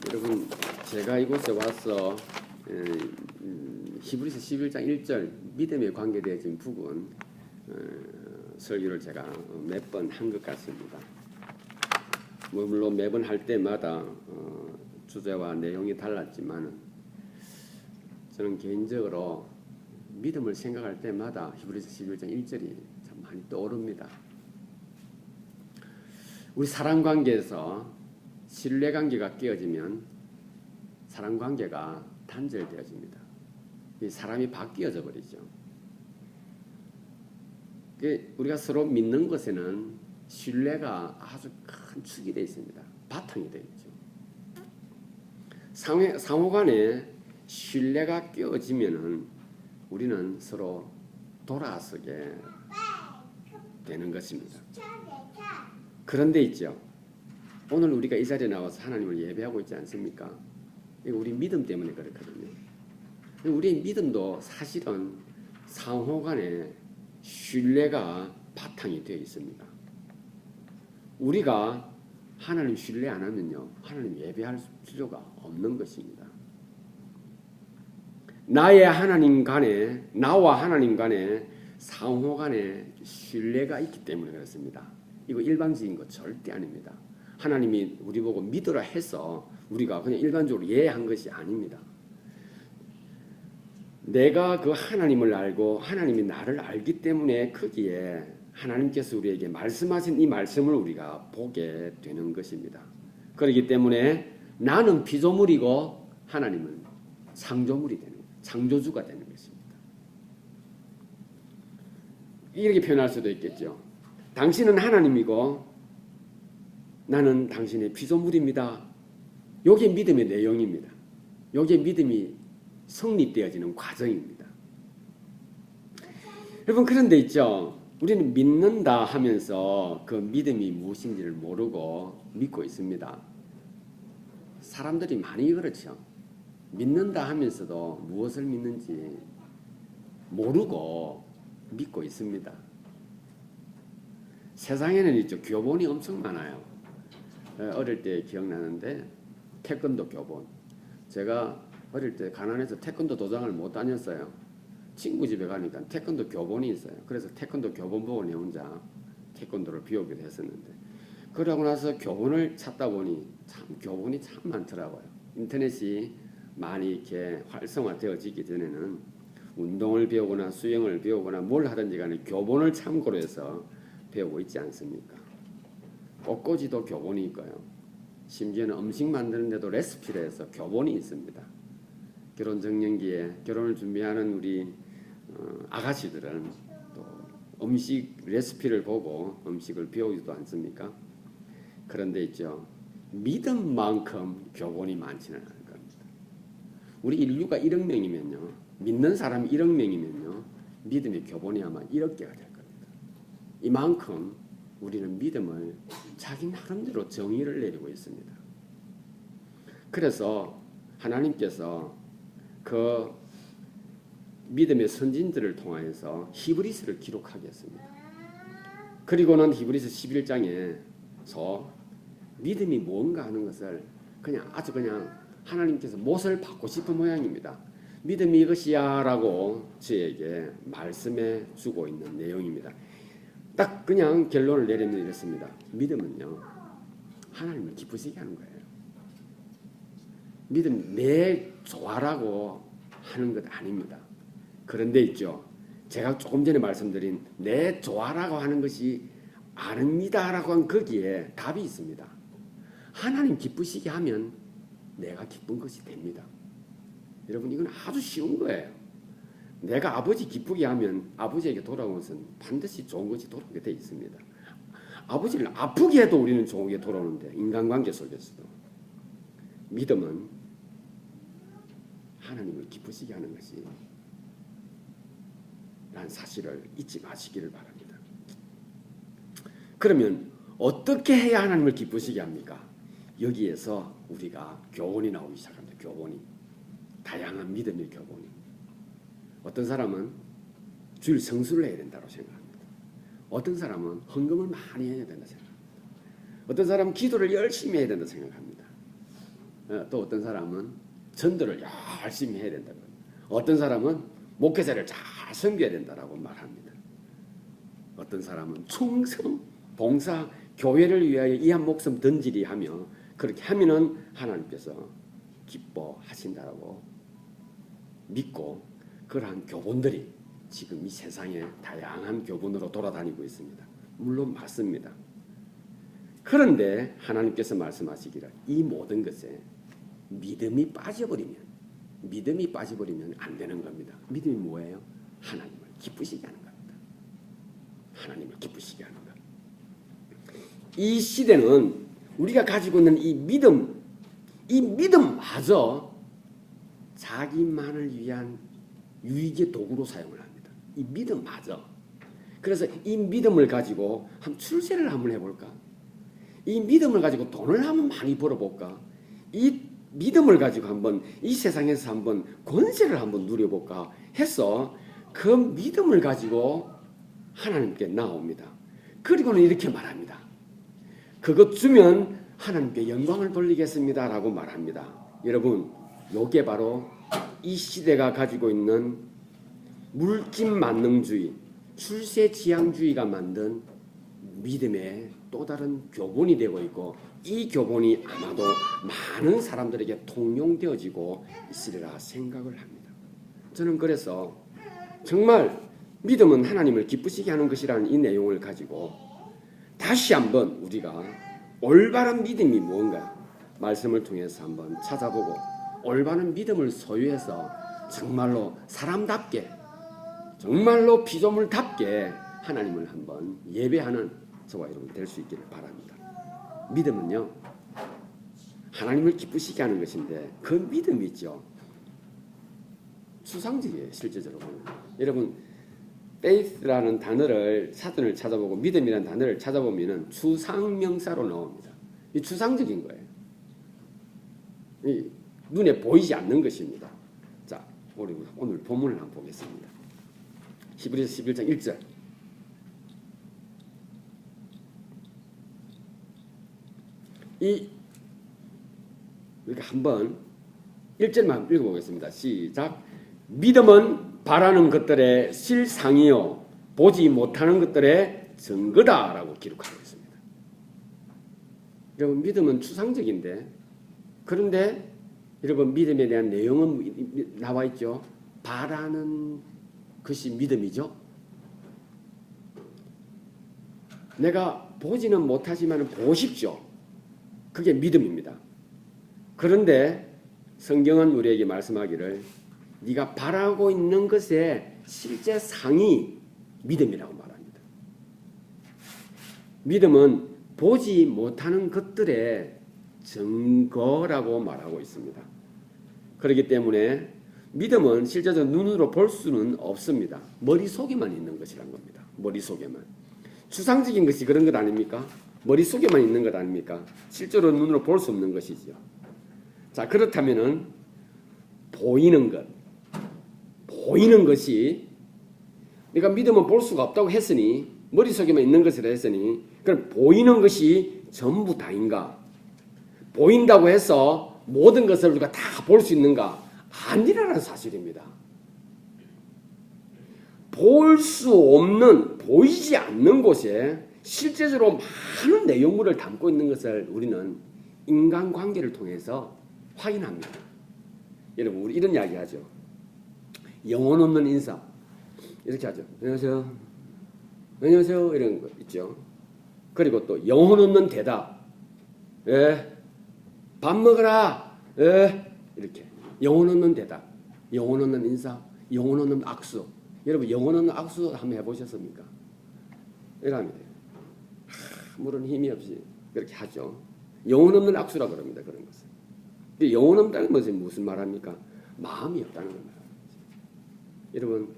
여러분, 제가 이곳에 와서 히브리서 11장 1절 믿음에 관계되어진 부분 설교를 제가 몇 번 한 것 같습니다. 물론 매번 할 때마다 주제와 내용이 달랐지만 저는 개인적으로 믿음을 생각할 때마다 히브리서 11장 1절이 참 많이 떠오릅니다. 우리 사람관계에서 신뢰관계가 깨어지면 사람관계가 단절되어집니다. 사람이 바뀌어져 버리죠. 우리가 서로 믿는 것에는 신뢰가 아주 큰 축이 되어 있습니다. 바탕이 되어 있죠. 상호간에 신뢰가 깨어지면은 우리는 서로 돌아서게 되는 것입니다. 그런데 있죠. 오늘 우리가 이 자리에 나와서 하나님을 예배하고 있지 않습니까? 이거 우리 믿음 때문에 그렇거든요. 우리의 믿음도 사실은 상호간에 신뢰가 바탕이 되어 있습니다. 우리가 하나님 신뢰 안 하면요, 하나님 예배할 필요가 없는 것입니다. 나와 하나님 간에 상호간에 신뢰가 있기 때문에 그렇습니다. 이거 일방적인 거 절대 아닙니다. 하나님이 우리 보고 믿으라 해서 우리가 그냥 일반적으로 예한 것이 아닙니다. 내가 그 하나님을 알고 하나님이 나를 알기 때문에 거기에 하나님께서 우리에게 말씀하신 이 말씀을 우리가 보게 되는 것입니다. 그렇기 때문에 나는 피조물이고 하나님은 창조주가 되는 것입니다. 이렇게 표현할 수도 있겠죠. 당신은 하나님이고 나는 당신의 피조물입니다. 이게 믿음의 내용입니다. 이게 믿음이 성립되어지는 과정입니다. 여러분, 그런데 있죠. 우리는 믿는다 하면서 그 믿음이 무엇인지를 모르고 믿고 있습니다. 사람들이 많이 그렇죠. 믿는다 하면서도 무엇을 믿는지 모르고 믿고 있습니다. 세상에는 있죠. 교본이 엄청 많아요. 어릴 때 기억나는데 태권도 교본. 제가 어릴 때 가난해서 태권도 도장을 못 다녔어요. 친구 집에 가니까 태권도 교본이 있어요. 그래서 태권도 교본 보고 내 혼자 태권도를 배우기도 했었는데, 그러고 나서 교본을 찾다 보니 참 교본이 참 많더라고요. 인터넷이 많이 이렇게 활성화되어지기 전에는 운동을 배우거나 수영을 배우거나 뭘 하든지 간에 교본을 참고로 해서 배우고 있지 않습니까? 꽃꽂이도 교본이 있고요. 심지어는 음식 만드는데도 레시피를 해서 교본이 있습니다. 결혼 정년기에 결혼을 준비하는 우리 아가씨들은 또 음식 레시피를 보고 음식을 배우지도 않습니까? 그런데 있죠. 믿음만큼 교본이 많지는 않을 겁니다. 우리 인류가 1억 명이면요. 믿는 사람이 1억 명이면요. 믿음의 교본이 아마 1억 개가 될 겁니다. 이만큼 우리는 믿음을 자기 나름대로 정의를 내리고 있습니다. 그래서 하나님께서 그 믿음의 선진들을 통하여서 히브리서를 기록하게 했습니다. 그리고는 히브리서 11장에서 믿음이 뭔가 하는 것을 아주 그냥 하나님께서 못을 받고 싶은 모양입니다. 믿음이 이것이야 라고 저에게 말씀해 주고 있는 내용입니다. 딱 그냥 결론을 내리면 이렇습니다. 믿음은요, 하나님을 기쁘시게 하는 거예요. 믿음 내 좋아라고 하는 것 아닙니다. 그런데 있죠. 제가 조금 전에 말씀드린 내 좋아라고 하는 것이 아닙니다라고 한 거기에 답이 있습니다. 하나님 기쁘시게 하면 내가 기쁜 것이 됩니다. 여러분, 이건 아주 쉬운 거예요. 내가 아버지 기쁘게 하면 아버지에게 돌아온 것은 반드시 좋은 것이 돌아오게 되어 있습니다. 아버지를 아프게 해도 우리는 좋은 게 돌아오는데, 인간관계 속에서도 믿음은 하나님을 기쁘시게 하는 것이 라는 사실을 잊지 마시기를 바랍니다. 그러면 어떻게 해야 하나님을 기쁘시게 합니까? 여기에서 우리가 교훈이 나오기 시작합니다. 교훈이. 다양한 믿음의 교훈이. 어떤 사람은 주일 성수를 해야 된다고 생각합니다. 어떤 사람은 헌금을 많이 해야 된다고 생각합니다. 어떤 사람은 기도를 열심히 해야 된다고 생각합니다. 또 어떤 사람은 전도를 열심히 해야 된다. 어떤 사람은 목회자를 잘 섬겨야 된다라고 말합니다. 어떤 사람은 충성, 봉사, 교회를 위하여 이 한 목숨 던지리 하며 그렇게 하면은 하나님께서 기뻐하신다라고 믿고 그러한 교본들이 지금 이 세상에 다양한 교본으로 돌아다니고 있습니다. 물론 맞습니다. 그런데 하나님께서 말씀하시기를 이 모든 것에 믿음이 빠져버리면 안 되는 겁니다. 믿음이 뭐예요? 하나님을 기쁘시게 하는 겁니다. 하나님을 기쁘시게 하는 것. 이 시대는 우리가 가지고 있는 이 믿음마저 자기만을 위한 유익의 도구로 사용을 합니다. 이 믿음마저. 그래서 이 믿음을 가지고 한번 출세를 한번 해볼까? 이 믿음을 가지고 돈을 한번 많이 벌어볼까? 이 믿음을 가지고 한번 이 세상에서 한번 권세를 한번 누려볼까 해서 그 믿음을 가지고 하나님께 나옵니다. 그리고는 이렇게 말합니다. 그것 주면 하나님께 영광을 돌리겠습니다 라고 말합니다. 여러분, 이게 바로 이 시대가 가지고 있는 물질 만능주의, 출세지향주의가 만든 믿음의 또 다른 교본이 되고 있고 이 교본이 아마도 많은 사람들에게 통용되어지고 있으리라 생각을 합니다. 저는 그래서 정말 믿음은 하나님을 기쁘시게 하는 것이라는 이 내용을 가지고 다시 한번 우리가 올바른 믿음이 무언가 말씀을 통해서 한번 찾아보고 올바른 믿음을 소유해서 정말로 사람답게 정말로 피조물답게 하나님을 한번 예배하는 저와 여러분 될 수 있기를 바랍니다. 믿음은요 하나님을 기쁘시게 하는 것인데 그 믿음이 있죠. 추상적이에요. 실제적으로 보면. 여러분 faith라는 단어를 사전을 찾아보고 믿음이라는 단어를 찾아보면 추상명사로 나옵니다. 이 추상적인 거예요. 이 눈에 보이지 않는 것입니다. 자, 우리 오늘 본문을 한번 보겠습니다. 히브리서 11장 1절. 우리가 한번 1절만 읽어보겠습니다. 시작. 믿음은 바라는 것들의 실상이요 보지 못하는 것들의 증거다라고 기록하고 있습니다. 여러분 믿음은 추상적인데 그런데 여러분 믿음에 대한 내용은 나와 있죠. 바라는 것이 믿음이죠. 내가 보지는 못하지만 보십시오. 그게 믿음입니다. 그런데 성경은 우리에게 말씀하기를 네가 바라고 있는 것의 실제 상이 믿음이라고 말합니다. 믿음은 보지 못하는 것들의 증거라고 말하고 있습니다. 그렇기 때문에 믿음은 실제적으로 눈으로 볼 수는 없습니다. 머릿속에만 있는 것이란 겁니다. 머릿속에만. 추상적인 것이 그런 것 아닙니까? 머릿속에만 있는 것 아닙니까? 실제로 눈으로 볼 수 없는 것이죠. 자, 그렇다면은 보이는 것이 내가 믿음은 볼 수가 없다고 했으니 머릿속에만 있는 것이라 했으니 그럼 보이는 것이 전부 다인가? 보인다고 해서 모든 것을 우리가 다 볼 수 있는가? 아니라는 사실입니다. 볼 수 없는 보이지 않는 곳에 실제적으로 많은 내용물을 담고 있는 것을 우리는 인간관계를 통해서 확인합니다. 여러분 우리 이런 이야기 하죠. 영혼 없는 인사 이렇게 하죠. 안녕하세요. 안녕하세요 이런 거 있죠. 그리고 또 영혼 없는 대답. 예. 밥 먹어라. 예. 이렇게 영혼 없는 대답. 영혼 없는 인사. 영혼 없는 악수. 여러분 영혼 없는 악수 한번 해보셨습니까? 이렇게 하면 돼요. 아무런 힘이 없이 그렇게 하죠. 영혼 없는 악수라 그럽니다. 그런 것은. 근데 영혼 없다는 것은 무슨 말합니까? 마음이 없다는 걸 말합니다. 여러분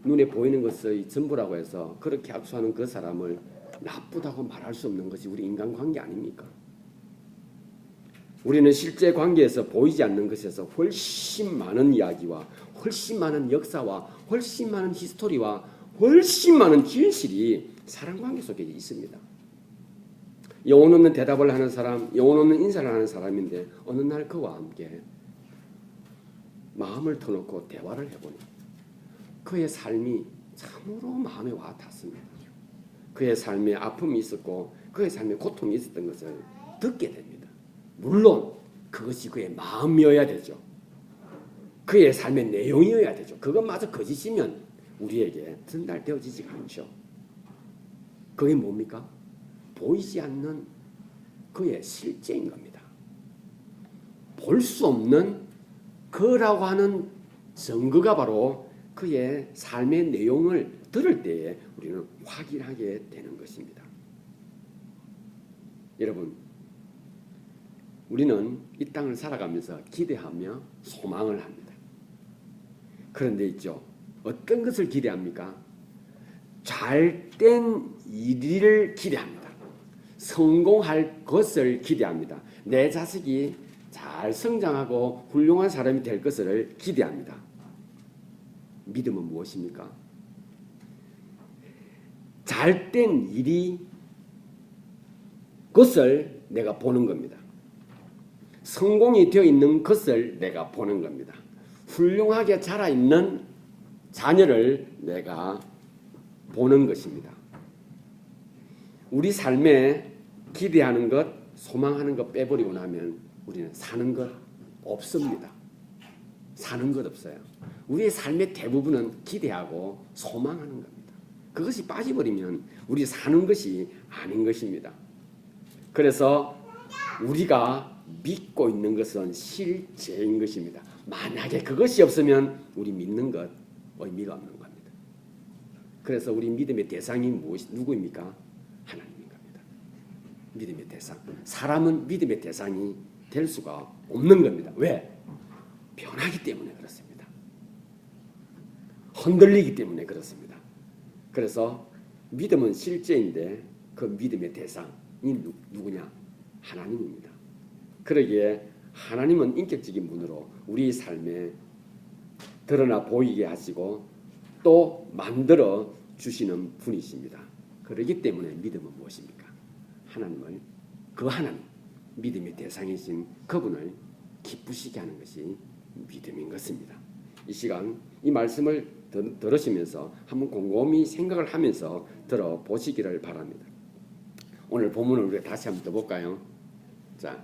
눈에 보이는 것의 전부라고 해서 그렇게 악수하는 그 사람을 나쁘다고 말할 수 없는 것이 우리 인간관계 아닙니까? 우리는 실제 관계에서 보이지 않는 것에서 훨씬 많은 이야기와 훨씬 많은 역사와 훨씬 많은 히스토리와 훨씬 많은 진실이 사랑관계 속에 있습니다. 영혼 없는 대답을 하는 사람, 영혼 없는 인사를 하는 사람인데 어느 날 그와 함께 마음을 터놓고 대화를 해보니 그의 삶이 참으로 마음에 와 닿습니다. 그의 삶에 아픔이 있었고 그의 삶에 고통이 있었던 것을 듣게 됩니다. 물론 그것이 그의 마음이어야 되죠. 그의 삶의 내용이어야 되죠. 그것마저 거짓이면 우리에게 전달되어지지가 않죠. 그게 뭡니까? 보이지 않는 그의 실제인 겁니다. 볼 수 없는 그라고 하는 증거가 바로 그의 삶의 내용을 들을 때에 우리는 확인하게 되는 것입니다. 여러분, 우리는 이 땅을 살아가면서 기대하며 소망을 합니다. 그런데 있죠, 어떤 것을 기대합니까? 잘된 일을 기대합니다. 성공할 것을 기대합니다. 내 자식이 잘 성장하고 훌륭한 사람이 될 것을 기대합니다. 믿음은 무엇입니까? 잘된 일이 것을 내가 보는 겁니다. 성공이 되어 있는 것을 내가 보는 겁니다. 훌륭하게 자라있는 자녀를 내가 보는 것입니다. 우리 삶에 기대하는 것, 소망하는 것 빼버리고 나면 우리는 사는 것 없습니다. 사는 것 없어요. 우리의 삶의 대부분은 기대하고 소망하는 겁니다. 그것이 빠져버리면 우리 사는 것이 아닌 것입니다. 그래서 우리가 믿고 있는 것은 실제인 것입니다. 만약에 그것이 없으면 우리 믿는 것 의미가 없는 겁니다. 그래서 우리 믿음의 대상이 누구입니까? 하나님인 겁니다. 믿음의 대상. 사람은 믿음의 대상이 될 수가 없는 겁니다. 왜? 변하기 때문에 그렇습니다. 흔들리기 때문에 그렇습니다. 그래서 믿음은 실제인데 그 믿음의 대상이 누구냐? 하나님입니다. 그러기에 하나님은 인격적인 분으로 우리 삶에 드러나 보이게 하시고 또 만들어 주시는 분이십니다. 그렇기 때문에 믿음은 무엇입니까? 하나님을, 그 하나님, 믿음의 대상이신 그분을 기쁘시게 하는 것이 믿음인 것입니다. 이 시간 이 말씀을 들으시면서 한번 곰곰이 생각을 하면서 들어보시기를 바랍니다. 오늘 본문을 우리가 다시 한번 더 볼까요? 자,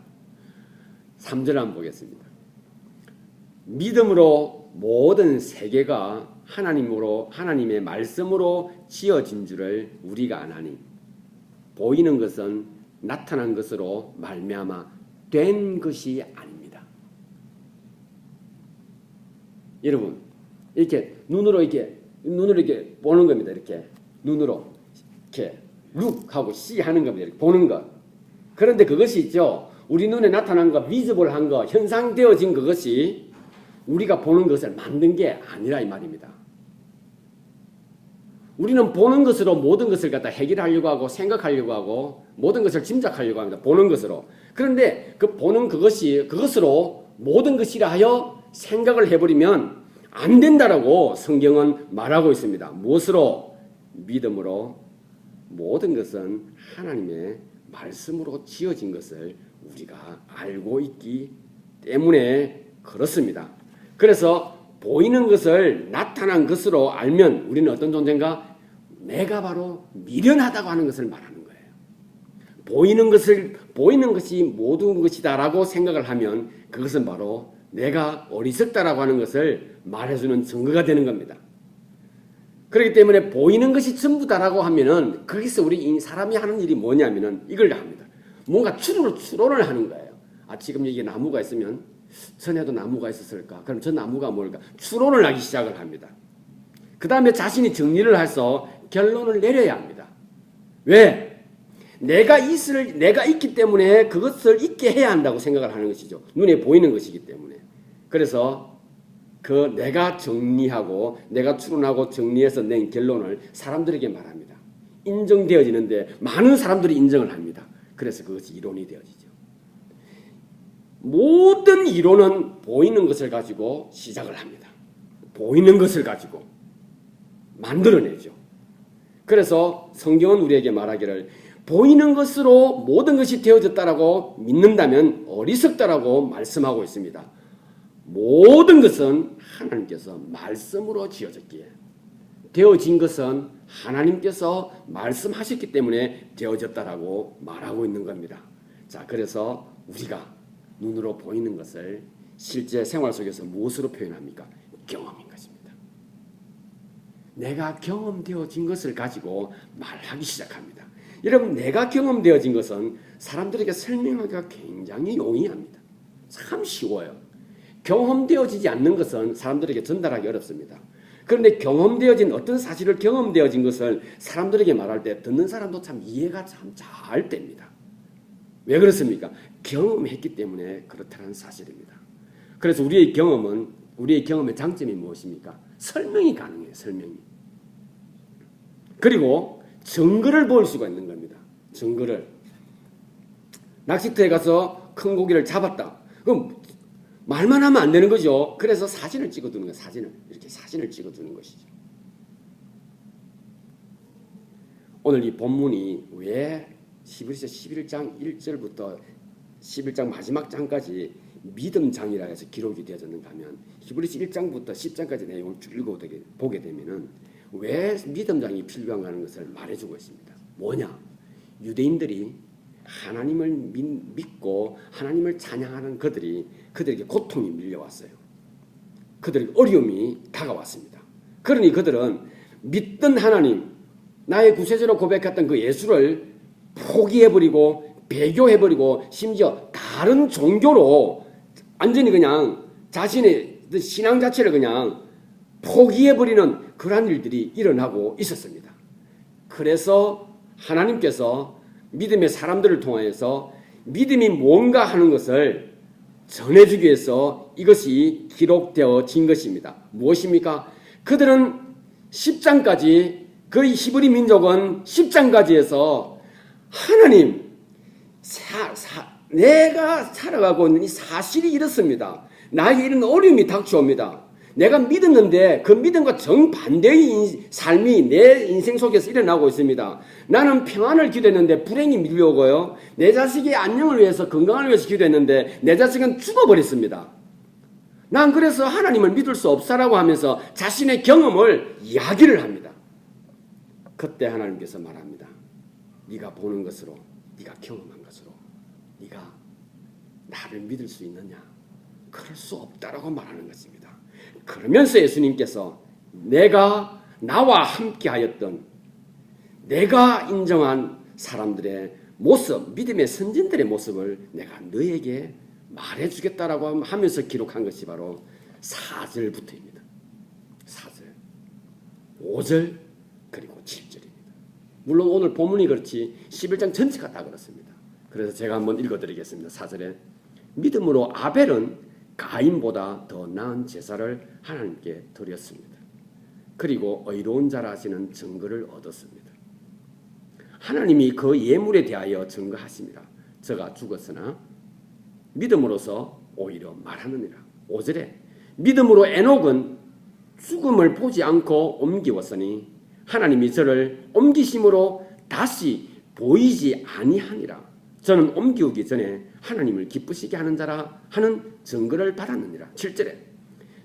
3절 한번 보겠습니다. 믿음으로 모든 세계가 하나님의 말씀으로 지어진 줄을 우리가 아나니 보이는 것은 나타난 것으로 말미암아 된 것이 아닙니다. 여러분, 이렇게 눈으로 이렇게 보는 겁니다. 이렇게 눈으로 이렇게 look 하고 see 하는 겁니다. 이렇게 보는 것. 그런데 그것이 있죠. 우리 눈에 나타난 것, 비즈블한 것, 현상되어진 그것이 우리가 보는 것을 만든 게 아니라 이 말입니다. 우리는 보는 것으로 모든 것을 갖다 해결하려고 하고 생각하려고 하고 모든 것을 짐작하려고 합니다. 보는 것으로. 그런데 그 보는 그것으로 모든 것이라 하여 생각을 해버리면 안 된다라고 성경은 말하고 있습니다. 무엇으로? 믿음으로 모든 것은 하나님의 말씀으로 지어진 것을 우리가 알고 있기 때문에 그렇습니다. 그래서 보이는 것을 나타난 것으로 알면 우리는 어떤 존재인가? 내가 바로 미련하다고 하는 것을 말하는 거예요. 보이는 것이 모든 것이다라고 생각을 하면 그것은 바로 내가 어리석다라고 하는 것을 말해주는 증거가 되는 겁니다. 그렇기 때문에 보이는 것이 전부다라고 하면은 거기서 우리 사람이 하는 일이 뭐냐면은 이걸 합니다. 뭔가 추론을 하는 거예요. 아, 지금 여기 나무가 있으면 전에도 나무가 있었을까? 그럼 저 나무가 뭘까? 추론을 하기 시작을 합니다. 그 다음에 자신이 정리를 해서 결론을 내려야 합니다. 왜? 내가 있기 때문에 그것을 있게 해야 한다고 생각을 하는 것이죠. 눈에 보이는 것이기 때문에. 그래서 내가 정리하고 내가 추론하고 정리해서 낸 결론을 사람들에게 말합니다. 인정되어지는데 많은 사람들이 인정을 합니다. 그래서 그것이 이론이 되어지죠. 모든 이론은 보이는 것을 가지고 시작을 합니다. 보이는 것을 가지고 만들어내죠. 그래서 성경은 우리에게 말하기를 보이는 것으로 모든 것이 되어졌다라고 믿는다면 어리석다라고 말씀하고 있습니다. 모든 것은 하나님께서 말씀으로 지어졌기에, 되어진 것은 하나님께서 말씀하셨기 때문에 되어졌다라고 말하고 있는 겁니다. 자, 그래서 우리가 눈으로 보이는 것을 실제 생활 속에서 무엇으로 표현합니까? 경험인 것입니다. 내가 경험되어진 것을 가지고 말하기 시작합니다. 여러분, 내가 경험되어진 것은 사람들에게 설명하기가 굉장히 용이합니다. 참 쉬워요. 경험되어지지 않는 것은 사람들에게 전달하기 어렵습니다. 그런데 경험되어진 어떤 사실을 경험되어진 것을 사람들에게 말할 때 듣는 사람도 참 이해가 참 잘 됩니다. 왜 그렇습니까? 경험했기 때문에 그렇다는 사실입니다. 그래서 우리의 경험의 장점이 무엇입니까? 설명이 가능해요. 설명이. 그리고 증거를 볼 수가 있는 겁니다. 증거를. 낚시터에 가서 큰 고기를 잡았다. 그럼 말만 하면 안 되는 거죠. 그래서 사진을 찍어두는 거예요. 이렇게 사진을 찍어두는 것이죠. 오늘 이 본문이 왜 히브리서 11장 1절부터 11장 마지막 장까지 믿음장이라 해서 기록이 되어졌는가 하면 히브리서 1장부터 10장까지 내용을 쭉 읽어보게 되면은 왜 믿음장이 필요한가 하는 것을 말해주고 있습니다. 뭐냐? 유대인들이 하나님을 믿고 하나님을 찬양하는 그들에게 고통이 밀려왔어요. 그들에게 어려움이 다가왔습니다. 그러니 그들은 믿던 하나님, 나의 구세주로 고백했던 그 예수를 포기해버리고 배교해버리고 심지어 다른 종교로 완전히 그냥 자신의 신앙 자체를 그냥 포기해버리는 그러한 일들이 일어나고 있었습니다. 그래서 하나님께서 믿음의 사람들을 통하여서 믿음이 뭔가 하는 것을 전해주기 위해서 이것이 기록되어진 것입니다. 무엇입니까? 그들은 10장까지, 그 히브리 민족은 10장까지 해서 하나님, 내가 살아가고 있는 이 사실이 이렇습니다. 나에게 이런 어려움이 닥쳐옵니다. 내가 믿었는데 그 믿음과 정반대의 삶이 내 인생 속에서 일어나고 있습니다. 나는 평안을 기도했는데 불행이 밀려오고요. 내 자식의 안녕을 위해서, 건강을 위해서 기도했는데 내 자식은 죽어버렸습니다. 난 그래서 하나님을 믿을 수 없사라고 하면서 자신의 경험을 이야기를 합니다. 그때 하나님께서 말합니다. 네가 보는 것으로, 네가 경험한 것으로 네가 나를 믿을 수 있느냐? 그럴 수 없다라고 말하는 것입니다. 그러면서 예수님께서 내가 나와 함께 하였던, 내가 인정한 사람들의 모습, 믿음의 선진들의 모습을 내가 너에게 말해주겠다라고 하면서 기록한 것이 바로 4절부터입니다. 4절, 5절, 그리고 7절입니다. 물론 오늘 본문이 그렇지 11장 전체가 다 그렇습니다. 그래서 제가 한번 읽어드리겠습니다. 4절에 믿음으로 아벨은 가인보다 더 나은 제사를 하나님께 드렸습니다. 그리고 의로운 자라 하시는 증거를 얻었습니다. 하나님이 그 예물에 대하여 증거하십니다. 저가 죽었으나 믿음으로서 오히려 말하느니라. 5절에 믿음으로 에녹은 죽음을 보지 않고 옮기웠으니 하나님이 저를 옮기심으로 다시 보이지 아니하니라. 저는 옮기우기 전에 하나님을 기쁘시게 하는 자라 하는 증거를 받았느니라. 7절에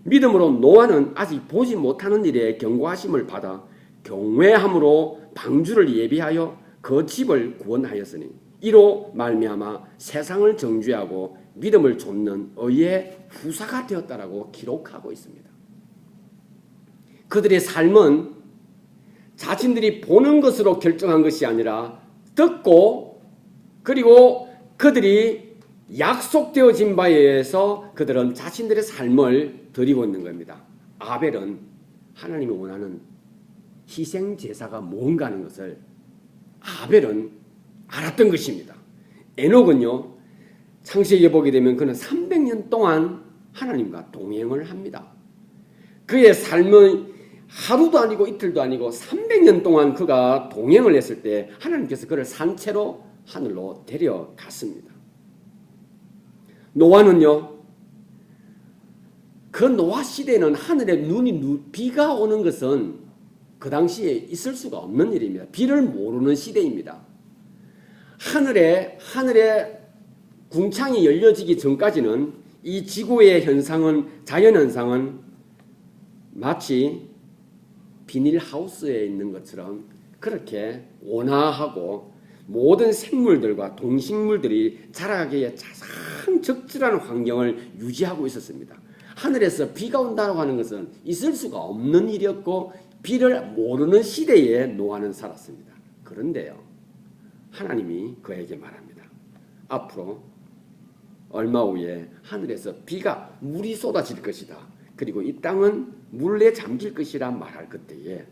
믿음으로 노아는 아직 보지 못하는 일에 경고하심을 받아 경외함으로 방주를 예비하여 그 집을 구원하였으니 이로 말미암아 세상을 정죄하고 믿음을 좇는 의의 후사가 되었다라고 기록하고 있습니다. 그들의 삶은 자신들이 보는 것으로 결정한 것이 아니라 듣고, 그리고 그들이 약속되어진 바에 의해서 그들은 자신들의 삶을 드리고 있는 겁니다. 아벨은 하나님이 원하는 희생제사가 뭔가 하는 것을 아벨은 알았던 것입니다. 에녹은요, 창세기에 보게 되면 그는 300년 동안 하나님과 동행을 합니다. 그의 삶은 하루도 아니고 이틀도 아니고 300년 동안 그가 동행을 했을 때 하나님께서 그를 산채로 하늘로 데려갔습니다. 노아는요, 그 노아 시대에는 하늘에 비가 오는 것은 그 당시에 있을 수가 없는 일입니다. 비를 모르는 시대입니다. 하늘에 궁창이 열려지기 전까지는 이 지구의 현상은, 자연 현상은 마치 비닐하우스에 있는 것처럼 그렇게 온화하고 모든 생물들과 동식물들이 자라가기에 가장 적절한 환경을 유지하고 있었습니다. 하늘에서 비가 온다고 하는 것은 있을 수가 없는 일이었고 비를 모르는 시대에 노아는 살았습니다. 그런데요, 하나님이 그에게 말합니다. 앞으로 얼마 후에 하늘에서 물이 쏟아질 것이다. 그리고 이 땅은 물에 잠길 것이라 말할 그때에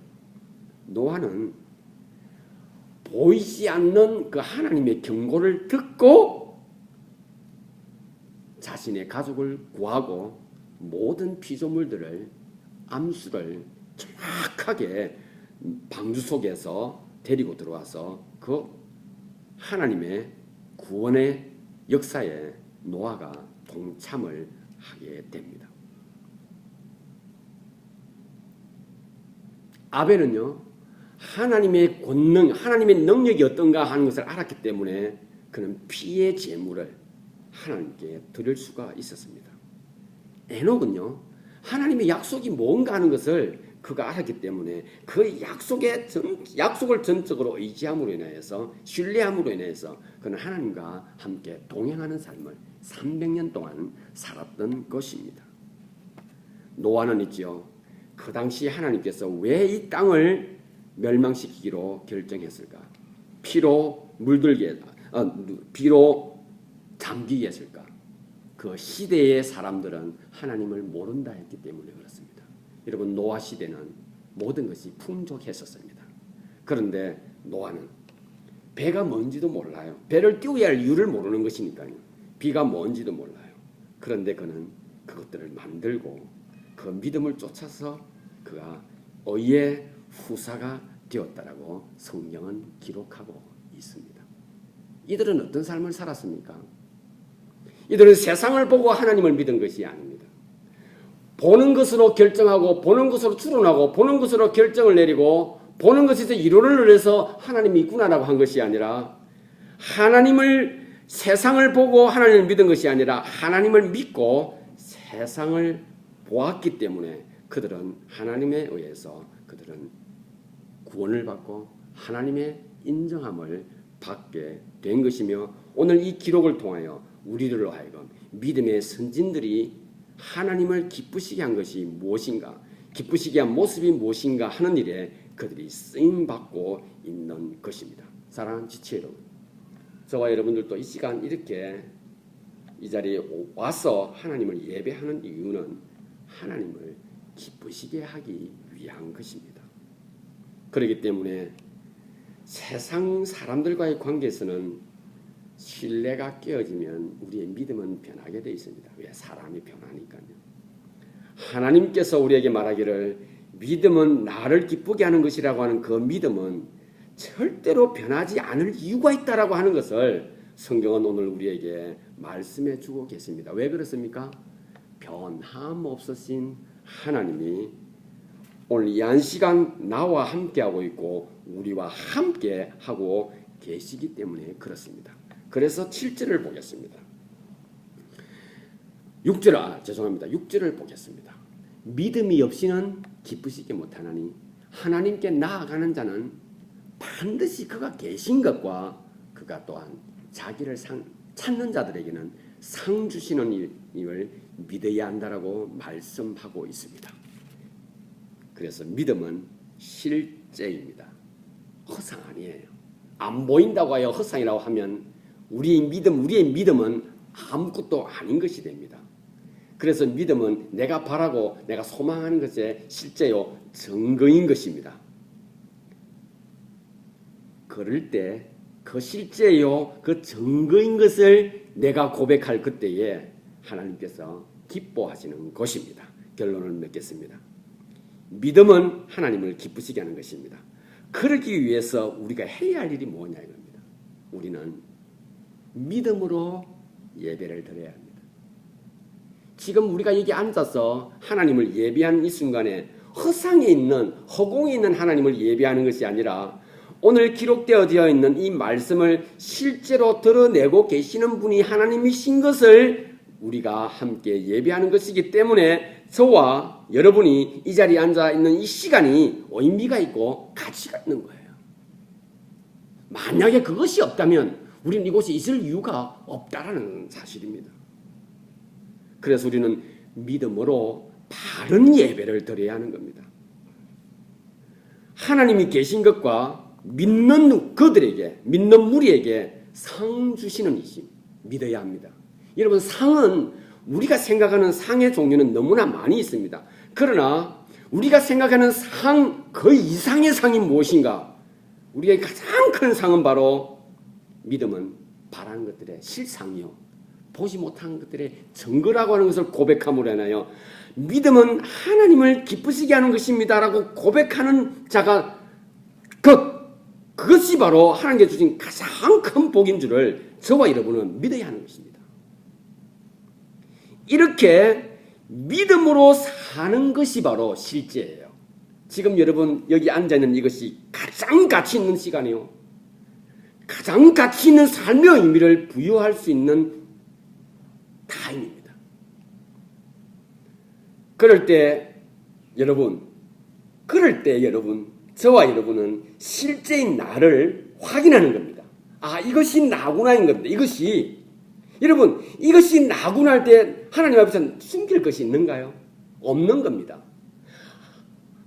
노아는 보이지 않는 그 하나님의 경고를 듣고 자신의 가족을 구하고 모든 피조물들을, 암수를 정확하게 방주 속에서 데리고 들어와서 그 하나님의 구원의 역사에 노아가 동참을 하게 됩니다. 아벨은요, 하나님의 권능, 하나님의 능력이 어떤가 하는 것을 알았기 때문에 그는 피의 제물을 하나님께 드릴 수가 있었습니다. 에녹은요, 하나님의 약속이 뭔가 하는 것을 그가 알았기 때문에 그 약속을 전적으로 의지함으로 인해서, 신뢰함으로 인해서 그는 하나님과 함께 동행하는 삶을 300년 동안 살았던 것입니다. 노아는 있지요, 그 당시 하나님께서 왜 이 땅을 멸망시키기로 결정했을까? 피로 잠기게 했을까? 그 시대의 사람들은 하나님을 모른다 했기 때문에 그렇습니다. 여러분, 노아 시대는 모든 것이 풍족했었습니다. 그런데 노아는 배가 뭔지도 몰라요. 배를 띄워야 할 이유를 모르는 것이니까요. 비가 뭔지도 몰라요. 그런데 그는 그것들을 만들고 그 믿음을 쫓아서 그가 의의 후사가 되었다라고 성경은 기록하고 있습니다. 이들은 어떤 삶을 살았습니까? 이들은 세상을 보고 하나님을 믿은 것이 아닙니다. 보는 것으로 결정하고 보는 것으로 추론하고 보는 것으로 결정을 내리고 보는 것에서 이론을 내서 하나님이 있구나라고 한 것이 아니라, 세상을 보고 하나님을 믿은 것이 아니라 하나님을 믿고 세상을 보았기 때문에 그들은 하나님에 의해서 그들은 구원을 받고 하나님의 인정함을 받게 된 것이며, 오늘 이 기록을 통하여 우리들로 하여금 믿음의 선진들이 하나님을 기쁘시게 한 것이 무엇인가, 기쁘시게 한 모습이 무엇인가 하는 일에 그들이 쓰임받고 있는 것입니다. 사랑하는 지체 여러분, 저와 여러분들도 이 시간 이렇게 이 자리에 와서 하나님을 예배하는 이유는 하나님을 기쁘시게 하기 위한 것입니다. 그렇기 때문에 세상 사람들과의 관계에서는 신뢰가 깨어지면 우리의 믿음은 변하게 되어 있습니다. 왜? 사람이 변하니까요. 하나님께서 우리에게 말하기를 믿음은 나를 기쁘게 하는 것이라고 하는 그 믿음은 절대로 변하지 않을 이유가 있다라고 하는 것을 성경은 오늘 우리에게 말씀해 주고 계십니다. 왜 그렇습니까? 변함 없으신 하나님이 오늘 이 한 시간 나와 함께하고 있고 우리와 함께하고 계시기 때문에 그렇습니다. 그래서 7절을 보겠습니다. 6절을 보겠습니다. 믿음이 없이는 기쁘시게 못하나니 하나님께 나아가는 자는 반드시 그가 계신 것과 그가 또한 자기를 찾는 자들에게는 상 주시는 일을 믿어야 한다라고 말씀하고 있습니다. 그래서 믿음은 실제입니다. 허상 아니에요. 안 보인다고 하여 허상이라고 하면 우리의 믿음은 아무것도 아닌 것이 됩니다. 그래서 믿음은 내가 바라고 내가 소망하는 것의 실제요 증거인 것입니다. 그럴 때 그 실제요 그 증거인 것을 내가 고백할 그때에 하나님께서 기뻐하시는 것입니다. 결론을 맺겠습니다. 믿음은 하나님을 기쁘시게 하는 것입니다. 그러기 위해서 우리가 해야 할 일이 뭐냐 이겁니다. 우리는 믿음으로 예배를 드려야 합니다. 지금 우리가 여기 앉아서 하나님을 예배하는 이 순간에 허상에 있는 허공에 있는 하나님을 예배하는 것이 아니라 오늘 기록되어 있는 이 말씀을 실제로 드러내고 계시는 분이 하나님이신 것을 우리가 함께 예배하는 것이기 때문에 저와 여러분이 이 자리에 앉아 있는 이 시간이 의미가 있고 가치가 있는 거예요. 만약에 그것이 없다면 우리는 이곳에 있을 이유가 없다라는 사실입니다. 그래서 우리는 믿음으로 바른 예배를 드려야 하는 겁니다. 하나님이 계신 것과 믿는 그들에게, 믿는 무리에게 상 주시는 이심 믿어야 합니다. 여러분, 상은 우리가 생각하는 상의 종류는 너무나 많이 있습니다. 그러나 우리가 생각하는 상 그 이상의 상이 무엇인가? 우리의 가장 큰 상은 바로 믿음은 바라는 것들의 실상이요, 보지 못한 것들의 증거라고 하는 것을 고백함으로 인하여 믿음은 하나님을 기쁘시게 하는 것입니다라고 고백하는 자가 그것이 바로 하나님께 주신 가장 큰 복인 줄을 저와 여러분은 믿어야 하는 것입니다. 이렇게 믿음으로 사는 것이 바로 실제예요. 지금 여러분 여기 앉아있는 이것이 가장 가치 있는 시간이요, 가장 가치 있는 삶의 의미를 부여할 수 있는 타임입니다. 그럴 때 여러분, 저와 여러분은 실제인 나를 확인하는 겁니다. 아, 이것이 나구나인 겁니다. 여러분, 이것이 나구나 할 때 하나님 앞에서 숨길 것이 있는가요? 없는 겁니다.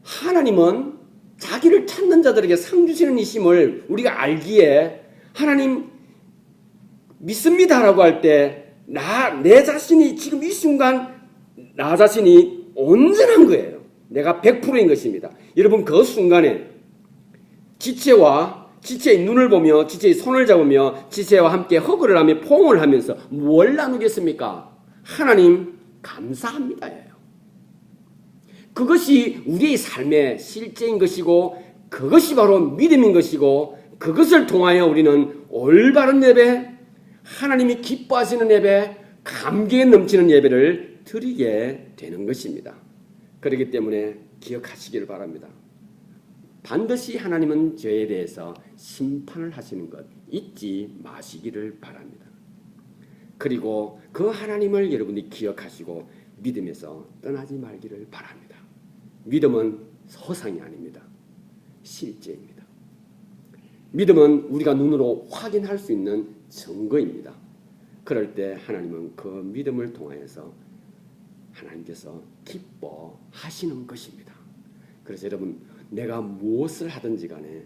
하나님은 자기를 찾는 자들에게 상 주시는 이심을 우리가 알기에 하나님 믿습니다라고 할 때 내 자신이 지금 이 순간 나 자신이 온전한 거예요. 내가 100%인 것입니다. 여러분, 그 순간에 지체의 눈을 보며 지체의 손을 잡으며 지체와 함께 허그를 하며 포옹을 하면서 뭘 나누겠습니까? 하나님 감사합니다예요. 그것이 우리의 삶의 실제인 것이고 그것이 바로 믿음인 것이고 그것을 통하여 우리는 올바른 예배, 하나님이 기뻐하시는 예배, 감격에 넘치는 예배를 드리게 되는 것입니다. 그렇기 때문에 기억하시기를 바랍니다. 반드시 하나님은 죄에 대해서 심판을 하시는 것 잊지 마시기를 바랍니다. 그리고 그 하나님을 여러분이 기억하시고 믿음에서 떠나지 말기를 바랍니다. 믿음은 서상이 아닙니다. 실제입니다. 믿음은 우리가 눈으로 확인할 수 있는 증거입니다. 그럴 때 하나님은 그 믿음을 통하여서 하나님께서 기뻐하시는 것입니다. 그래서 여러분, 내가 무엇을 하든지 간에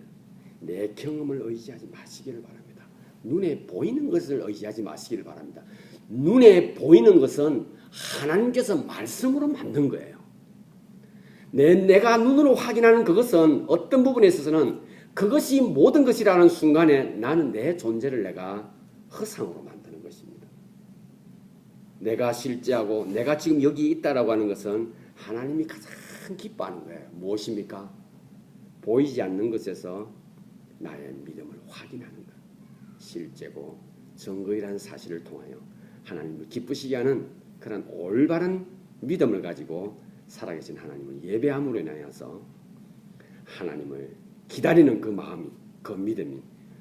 내 경험을 의지하지 마시기를 바랍니다. 눈에 보이는 것을 의지하지 마시기를 바랍니다. 눈에 보이는 것은 하나님께서 말씀으로 만든 거예요. 내가 눈으로 확인하는 그것은 어떤 부분에 있어서는 그것이 모든 것이라는 순간에 나는 내 존재를 내가 허상으로 만드는 것입니다. 내가 실제하고 내가 지금 여기 있다라고 하는 것은 하나님이 가장 기뻐하는 거예요. 무엇입니까? 보이지 않는 것에서 나의 믿음을 확인하는 것. 실제고 증거이라는 사실을 통하여 하나님을 기쁘시게 하는 그런 올바른 믿음을 가지고 살아계신 하나님을 예배함으로 인하여서 하나님을 기다리는 그 마음이, 그 믿음이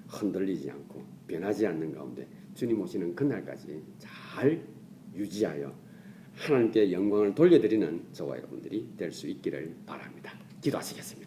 흔들리지 않고 변하지 않는 가운데 주님 오시는 그날까지 잘 유지하여 하나님께 영광을 돌려드리는 저와 여러분들이 될 수 있기를 바랍니다. 기도하시겠습니다.